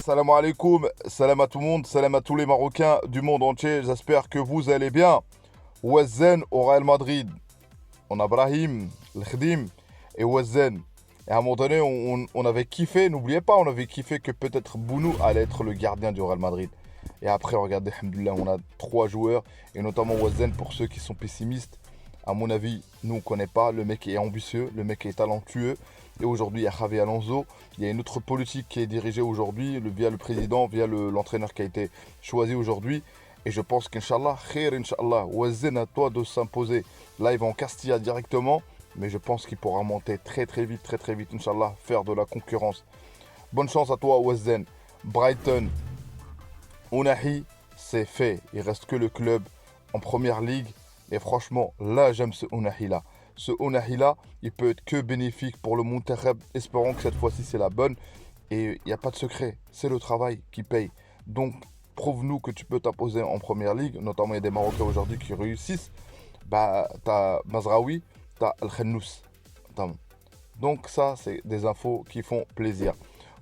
Salam alaikum, salam à tout le monde, salam à tous les Marocains du monde entier. J'espère que vous allez bien. Wazen au Real Madrid. On a Brahim, El Khadim et Wazen. Et à un moment donné, on avait kiffé, n'oubliez pas, on avait kiffé que peut-être Bounou allait être le gardien du Real Madrid. Et après, regardez, alhamdoulilah, on a trois joueurs, et notamment Wazen, pour ceux qui sont pessimistes. À mon avis, nous, on ne connaît pas. Le mec est ambitieux, le mec est talentueux. Et aujourd'hui, il y a Javi Alonso. Il y a une autre politique qui est dirigée aujourd'hui via le président, via l'entraîneur qui a été choisi aujourd'hui. Et je pense qu'Inch'Allah, khair, Inch'Allah, Wazen à toi de s'imposer. Là, il va en Castilla directement. Mais je pense qu'il pourra monter très très vite, Inch'Allah, faire de la concurrence. Bonne chance à toi, Wazen. Brighton, Ounahi, c'est fait. Il reste que le club en première ligue. Et franchement, là, j'aime ce Ounahi-là. Ce Ounahi-là, il peut être que bénéfique pour le Monterrey. Espérons que cette fois-ci, c'est la bonne. Et il n'y a pas de secret. C'est le travail qui paye. Donc, prouve-nous que tu peux t'imposer en première ligue. Notamment, il y a des Marocains aujourd'hui qui réussissent. Bah, t'as Mazraoui, t'as El Khennous. Donc, ça, c'est des infos qui font plaisir.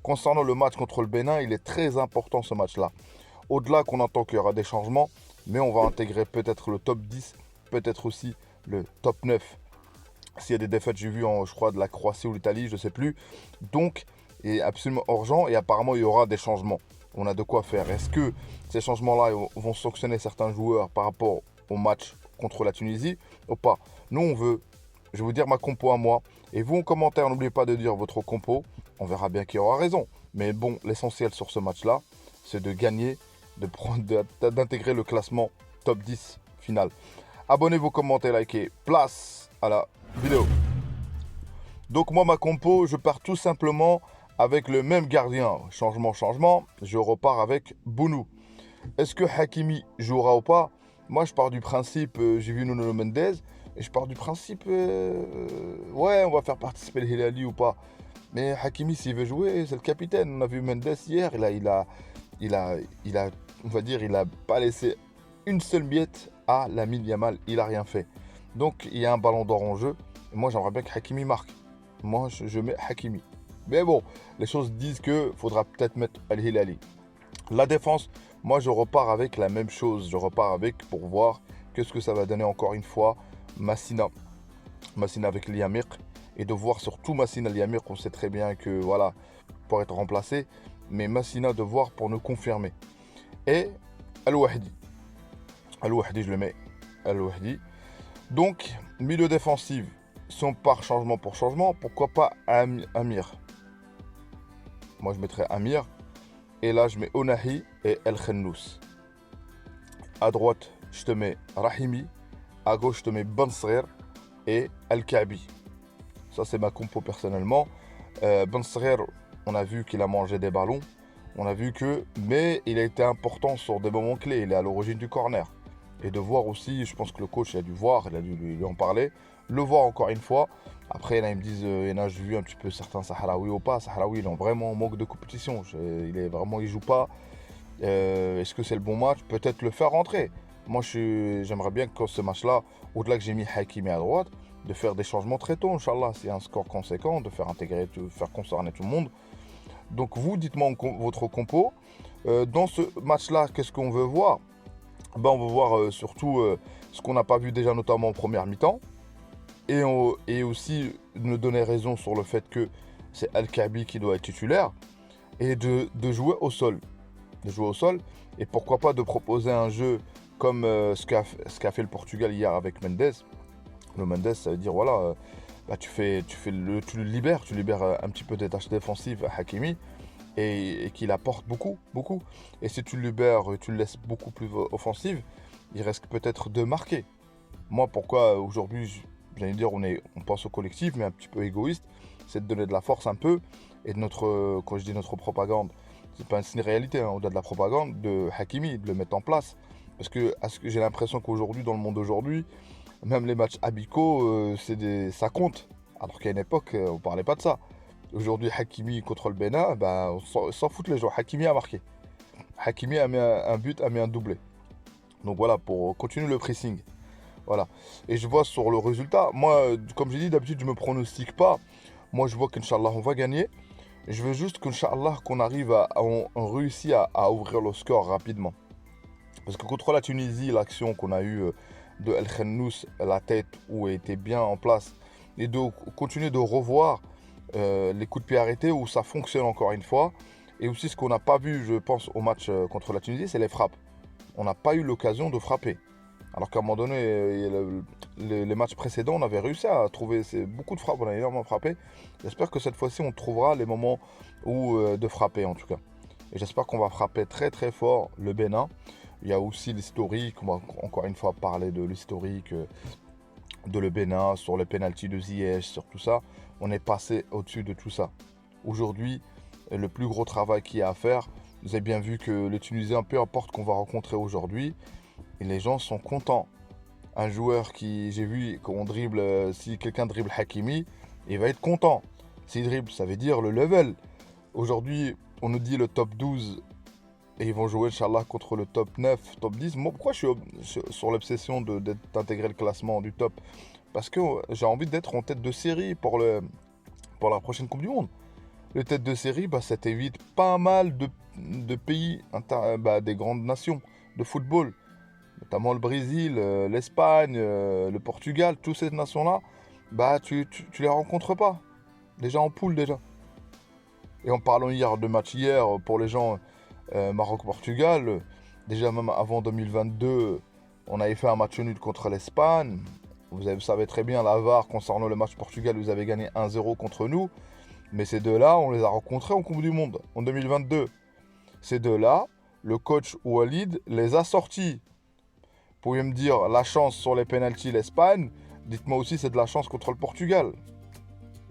Concernant le match contre le Bénin, il est très important ce match-là. Au-delà qu'on entend qu'il y aura des changements, mais on va intégrer peut-être le top 10, peut-être aussi le top 9. S'il y a des défaites, j'ai vu, je crois, de la Croatie ou l'Italie, je ne sais plus. Donc, il est absolument urgent et apparemment, il y aura des changements. On a de quoi faire. Est-ce que ces changements-là vont sanctionner certains joueurs par rapport au match contre la Tunisie ou pas? Nous, on veut, je vais vous dire ma compo à moi. Et vous, en commentaire, n'oubliez pas de dire votre compo. On verra bien qui aura raison. Mais bon, l'essentiel sur ce match-là, c'est de gagner, d'intégrer le classement top 10 final. Abonnez-vous, commentez, likez. Place à la vidéo. Donc moi, ma compo, je pars tout simplement avec le même gardien. Changement, je repars avec Bounou. Est-ce que Hakimi jouera ou pas? Moi, je pars du principe, j'ai vu Nuno Mendes, et je pars du principe, ouais, on va faire participer le Hilali ou pas. Mais Hakimi, s'il veut jouer, c'est le capitaine. On a vu Mendes hier, on va dire, il a pas laissé une seule miette à Lamine Yamal. Il a rien fait. Donc, il y a un ballon d'or en jeu. Et moi, j'aimerais bien que Hakimi marque. Moi, je mets Hakimi. Mais bon, les choses disent que faudra peut-être mettre Al Hilali. La défense, moi, je repars avec la même chose. Je repars avec pour voir qu'est-ce que ça va donner encore une fois. Massina avec Liamir. Et de voir surtout Massina Liamir, on sait très bien que voilà, pour être remplacé. Mais Massina de voir pour nous confirmer. Et Al-Wahdi. Al-Wahdi, je le mets. Al-Wahdi. Donc, milieu défensif, si on part changement pour changement, pourquoi pas Amir? Moi, je mettrais Amir. Et là, je mets Ounahi et El Khennous. À droite, je te mets Rahimi. À gauche, je te mets Bansrer et El Kaabi. Ça, c'est ma compo personnellement. Bansrer, on a vu qu'il a mangé des ballons. On a vu que... Mais il a été important sur des moments clés. Il est à l'origine du corner. Et de voir aussi, je pense que le coach il a dû voir, il a dû lui en parler. Le voir encore une fois. Après, il y en a, ils me disent, il y en a, j'ai vu un petit peu certains Sahraoui ou pas. Sahraoui, ils ont vraiment manque de compétition. Il joue pas. Est-ce que c'est le bon match? Peut-être le faire rentrer. Moi, j'aimerais bien que ce match-là, au-delà que j'ai mis Hakimi à droite, de faire des changements très tôt, Inch'Allah. C'est un score conséquent, de faire intégrer, de faire concerner tout le monde. Donc vous, dites-moi votre compo. Dans ce match-là, qu'est-ce qu'on veut voir? On veut voir surtout ce qu'on n'a pas vu déjà, notamment en première mi-temps. Et aussi nous donner raison sur le fait que c'est Al-Kaabi qui doit être titulaire. Et de jouer au sol. Et pourquoi pas de proposer un jeu comme ce qu'a fait le Portugal hier avec Mendes. Le Mendes, ça veut dire, voilà, tu le libères, un petit peu des tâches défensives à Hakimi et qu'il apporte beaucoup. Et si tu le libères, tu le laisses beaucoup plus offensif, il risque peut-être de marquer. Moi, pourquoi aujourd'hui, j'allais dire, on pense au collectif, mais un petit peu égoïste, c'est de donner de la force un peu et quand je dis notre propagande, c'est une réalité, hein, au-delà de la propagande, de Hakimi, de le mettre en place. Parce que j'ai l'impression qu'aujourd'hui, dans le monde d'aujourd'hui, même les matchs amicaux, ça compte. Alors qu'à une époque, on ne parlait pas de ça. Aujourd'hui, Hakimi contre le Bénin, on s'en fout les gens. Hakimi a marqué. Hakimi a mis un but, a mis un doublé. Donc voilà, pour continuer le pressing. Voilà. Et je vois sur le résultat, moi, comme j'ai dit, d'habitude, je ne me pronostique pas. Moi, je vois qu'Inch'Allah, on va gagner. Je veux juste qu'Inch'Allah, qu'on arrive on réussit à ouvrir le score rapidement. Parce que contre la Tunisie, l'action qu'on a eue de El Khennous, la tête où elle était bien en place, et de continuer de revoir les coups de pied arrêtés où ça fonctionne encore une fois. Et aussi ce qu'on n'a pas vu, je pense, au match contre la Tunisie, c'est les frappes. On n'a pas eu l'occasion de frapper. Alors qu'à un moment donné, les matchs précédents, on avait réussi à trouver beaucoup de frappes, on a énormément frappé. J'espère que cette fois-ci, on trouvera les moments où de frapper en tout cas. Et j'espère qu'on va frapper très très fort le Bénin. Il y a aussi l'historique, on va encore une fois parler de l'historique de le Bénin, sur les pénaltys de Ziyech, sur tout ça. On est passé au-dessus de tout ça. Aujourd'hui, le plus gros travail qu'il y a à faire, vous avez bien vu que les Tunisiens, peu importe qu'on va rencontrer aujourd'hui, et les gens sont contents. Un joueur qui, j'ai vu, qu'on dribble, si quelqu'un dribble Hakimi, il va être content. S'il dribble, ça veut dire le level. Aujourd'hui, on nous dit le top 12 et ils vont jouer, Inch'Allah, contre le top 9, top 10. Moi, pourquoi je suis sur l'obsession d'intégrer le classement du top? Parce que j'ai envie d'être en tête de série pour la prochaine Coupe du Monde. Le tête de série, ça t'évite pas mal de pays, des grandes nations de football, notamment le Brésil, l'Espagne, le Portugal, toutes ces nations-là, tu les rencontres pas. Déjà en poule, déjà. Et en parlant hier de match hier, pour les gens Maroc-Portugal, déjà même avant 2022, on avait fait un match nul contre l'Espagne. Vous savez très bien, la VAR, concernant le match Portugal, vous avez gagné 1-0 contre nous. Mais ces deux-là, on les a rencontrés en Coupe du Monde en 2022. Ces deux-là, le coach Walid les a sortis. Vous pouvez me dire la chance sur les pénaltys, l'Espagne. Dites-moi aussi c'est de la chance contre le Portugal.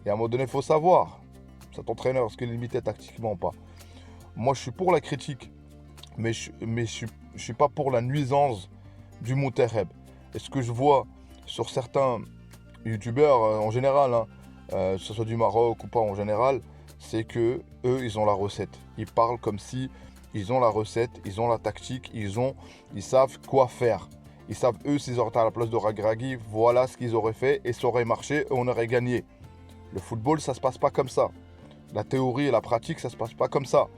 Et à un moment donné, il faut savoir. Cet entraîneur, est-ce qu'il est limité tactiquement ou pas? Moi, je suis pour la critique. Mais je suis pas pour la nuisance du Monterrey. Et ce que je vois sur certains youtubeurs en général, que ce soit du Maroc ou pas en général, c'est que eux, ils ont la recette. Ils parlent comme si ils ont la recette, ils ont la tactique, ils savent quoi faire. Ils savent, eux, s'ils auraient été à la place de Regragui, voilà ce qu'ils auraient fait et ça aurait marché et on aurait gagné. Le football, ça se passe pas comme ça. La théorie et la pratique, ça se passe pas comme ça.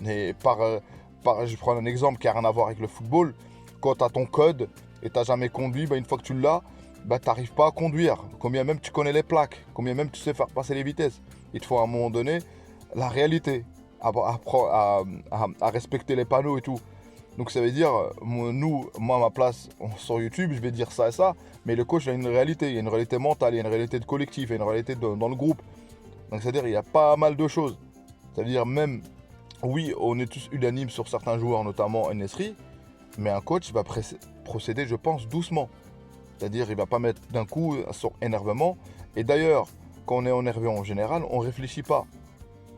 Et je prends un exemple qui n'a rien à voir avec le football. Quand tu as ton code et tu n'as jamais conduit, une fois que tu l'as, tu n'arrives pas à conduire. Combien même tu connais les plaques, combien même tu sais faire passer les vitesses. Il te faut à un moment donné la réalité, à respecter les panneaux et tout. Donc ça veut dire, moi à ma place sur YouTube, je vais dire ça et ça, mais le coach a une réalité, il y a une réalité mentale, il y a une réalité de collectif, il y a une réalité dans le groupe. Donc c'est-à-dire il y a pas mal de choses. Ça veut dire même, oui, on est tous unanimes sur certains joueurs, notamment Nesri, mais un coach va procéder, je pense, doucement. C'est-à-dire il ne va pas mettre d'un coup sur énervement. Et d'ailleurs, quand on est énervé en général, on ne réfléchit pas.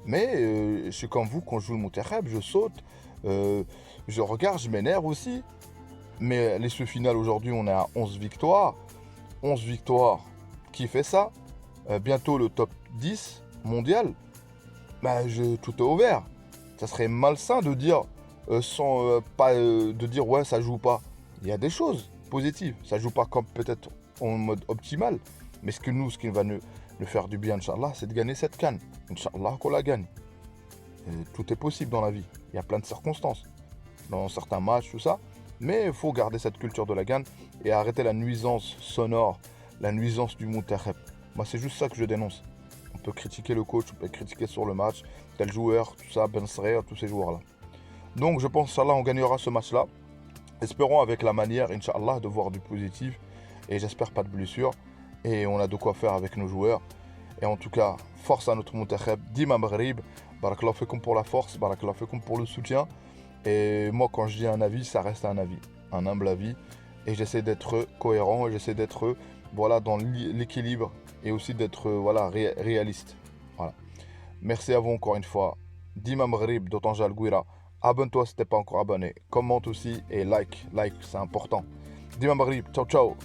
Mais je suis comme vous, quand je joue le Monterrey, je saute, je regarde, je m'énerve aussi. Mais l'issue finale aujourd'hui, on est à 11 victoires. 11 victoires, qui fait ça? Bientôt le top 10 mondial. Tout est ouvert. Ça serait malsain de dire, de dire ouais, ça joue pas. Il y a des choses positives. Ça joue pas comme peut-être en mode optimal. Mais ce qui va nous faire du bien, Inch'Allah, c'est de gagner cette CAN. Inch'Allah qu'on la gagne. Tout est possible dans la vie. Il y a plein de circonstances. Dans certains matchs, tout ça. Mais il faut garder cette culture de la gagne et arrêter la nuisance sonore, la nuisance du Monterrey. Moi, c'est juste ça que je dénonce. On peut critiquer le coach, on peut critiquer sur le match, tel joueur, tout ça, Ben Srer, tous ces joueurs-là. Donc, je pense, Inch'Allah, on gagnera ce match-là. Espérons avec la manière, Inch'Allah, de voir du positif. Et j'espère pas de blessure. Et on a de quoi faire avec nos joueurs. Et en tout cas, force à notre Monterrey, Dima Maghrib. Barakallahu fekoum pour la force, barakallahu fekoum pour le soutien. Et moi, quand je dis un avis, ça reste un avis, un humble avis. Et j'essaie d'être cohérent et j'essaie d'être dans l'équilibre et aussi d'être réaliste. Voilà. Merci à vous encore une fois. Dima Maghrib d'Otanja Alguira. Abonne-toi si t'es pas encore abonné. Commente aussi et like. Like, c'est important. Dima Maghrib, ciao ciao.